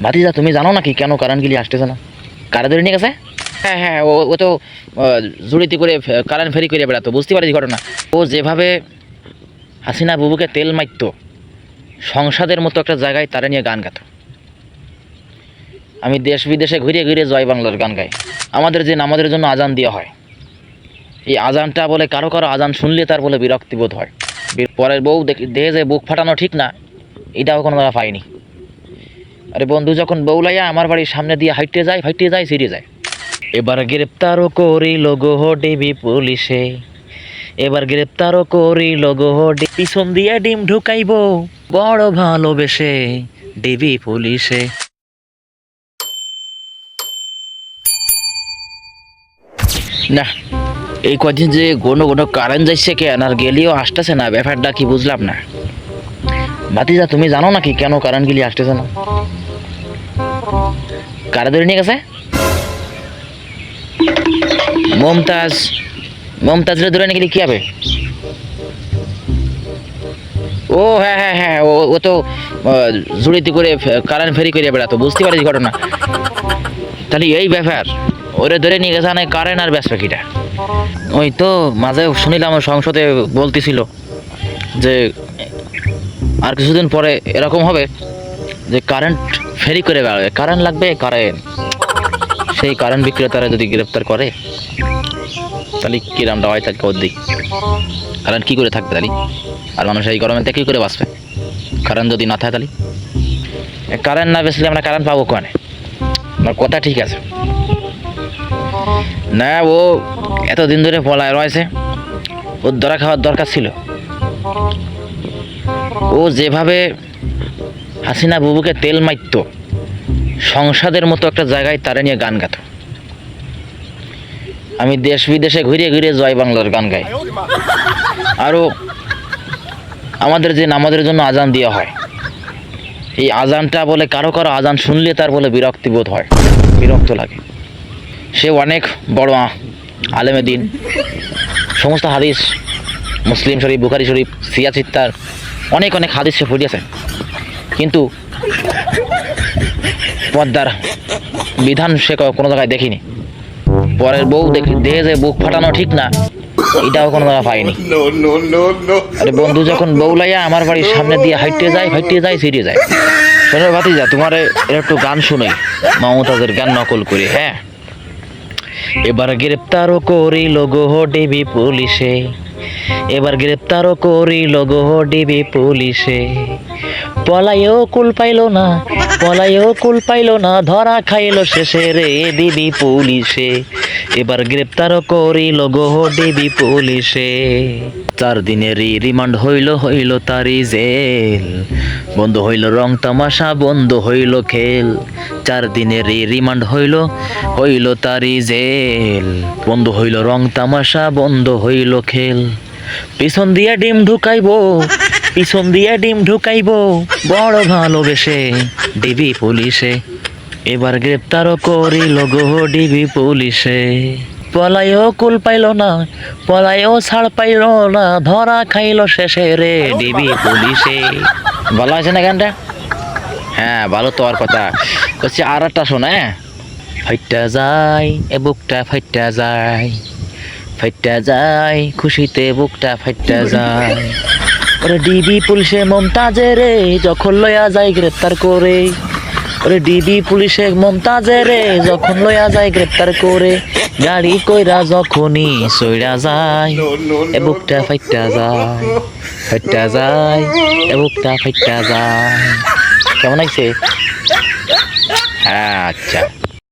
ভাতিজা তুমি জানো নাকি কেন কারেন্ট গিলি আসতেছে না? কারা ধরে নিয়ে গেছে? হ্যাঁ হ্যাঁ, ও তো জুড়িতে করে কারেন্ট ফেরি করে বেড়াতো, বুঝতে পারিস ঘটনা। ও যেভাবে হাসিনা বুবুকে তেল মারত, সংসদের মতো একটা জায়গায় তারা নিয়ে গান গাতো। আমি দেশ বিদেশে ঘুরে ঘুরে জয় বাংলার গান গাই। আমাদের যে নামাজের জন্য আজান দেওয়া হয়, এই আজানটা বলে কারো কারো আজান শুনলে তার বলে বিরক্তিবোধ হয়। পরের বউ দেখে যে বুক ফাটানো ঠিক না, এটাও কোনো জায়গা পাইনি। আরে বন্ধু যখন বউলাইয়া আমার বাড়ির সামনে দিয়ে হাইটে যায় সিঁড়ে যায়। এবার গ্রেপ্তারও করিল গো ডিবি পুলিশে, এবার গ্রেপ্তারও করিল গো পিছন দিয়ে ডিম ঢুকাইব বড় ভালোবেসে ডিবি পুলিশে। না, এই কদিন যে কোনো কারেন্ট যাইছে কেন আর গেলিও আসতেছে না, ব্যাপারটা কি বুঝলাম না। ভাতিজা তুমি জানো নাকি কেন কারেন্ট গেলি আসতেছে না? কারা ধরে নিয়ে গেছে? মমতাজরে ধরে নিয়ে গেলে কি হবে? ও হ্যাঁ হ্যাঁ হ্যাঁ, ও তো জুড়িতে করে কারেন্ট ফেরি করে বেড়াতো, বুঝতে পারিস ঘটনা। তাহলে এই ব্যাপার, ওরে ধরে নিয়ে গেছে না কারেন্ট আর ব্যস্ত কিটা। ওই তো মাঝে শুনিলাম সংসদে বলতেছিল যে আর কিছুদিন পরে এরকম হবে যে কারেন্ট ফেরি করে বেড়াবে, কারেন্ট লাগবে কারেন্ট। সেই কারেন্ট বিক্রেতারা যদি গ্রেপ্তার করে তাহলে কিরামটা হয়, তাহলে ওর দিক কারেন্ট কী করে থাকবে তাহলে? আর মানুষ এই গরমে কী করে বাঁচবে কারেন্ট যদি না থাকে? তাহলে কারেন্ট না বেসলে আমরা কারেন্ট পাবো কোয়ানে? আমার কথা ঠিক আছে না, ও এতদিন ধরে পলায় রয়েছে, ওর ধরা খাওয়ার দরকার ছিল। ও যেভাবে হাসিনা বুবুকে তেল মারত, সংসদের মতো একটা জায়গায় তারা নিয়ে গান গাতো। আমি দেশ বিদেশে ঘুরে ঘুরে জয় বাংলার গান গাই। আরও আমাদের যে নামাজের জন্য আজান দেওয়া হয়, এই আজানটা বলে কারো কারো আজান শুনলে তার বলে বিরক্তিবোধ হয়, বিরক্ত লাগে। সে অনেক বড় আলেমে দিন, সমস্ত হাদিস মুসলিম শরীফ, বুখারি শরীফ, সিয়া চিত্তার অনেক হাদিস সে পড়িয়েছে, কিন্তু পর্দার বিধান সে কোনো জায়গায় দেখিনি। পরের বউ দেখে যে বুক ফাটানো ঠিক না, এটাও কোনো জায়গা পাইনি। আরে বন্ধু যখন বউলাইয়া আমার বাড়ির সামনে দিয়ে হাইটে যায় সিঁড়ে যায়। শোনো ভাতিজা, তোমার একটু গান শুনে মমতাজের গান নকল করে। হ্যাঁ, এবার গ্রেপ্তারও করিল গো ডিবি পুলিশে, এবার গ্রেপ্তারও করিল গো ডিবি পুলিশে। পলাইও কুল পাইল না ধরা খাইল শেষে রে ডিবি পুলিশে। এবার গ্রেপ্তারও করিল গো ডিবি পুলিশে। 4 দিনের রিমান্ড হইল তারি জেল, বন্ধ হইল রং তামাশা, বন্ধ হইল খেল। 4 দিনের রিমান্ড হইল তারি জেল, বন্ধ হইল রং তামাশা, বন্ধ হইল খেল। পিছন দিয়ে ডিম ঢুকাইব বড় ভালোবেসে ডিবি পুলিশে। এবার গ্রেপ্তারও করিল গো ডিবি পুলিশে। পলাইও কুল পাইল না, পলাইও ছাড় পাইল না, ধরা খাইল শেষে রে ডিবি পুলিশে। ভালো আছে না গানটা? হ্যাঁ, ভালো তো। আর কথা হচ্ছে আর একটা শোনা। ফাইটটা যায় এ বুকটা, ফাইটটা যায় খুশিতে বুকটা ফাইটটা যায়। ওরে ডিবি পুলিশে মমতাজে রে যখন লয়া যায় গ্রেপ্তার করে, ওরে ডিবি পুলিশে মমতাজে রে যখন লয়া যায় গ্রেপ্তার করে। গাড়ি কইরা যখনই সইরা যায় এ বুকটা ফাইটটা যায়, এ বুকটা ফাইটটা যায়। কেমন আছে? হ্যাঁ আচ্ছা।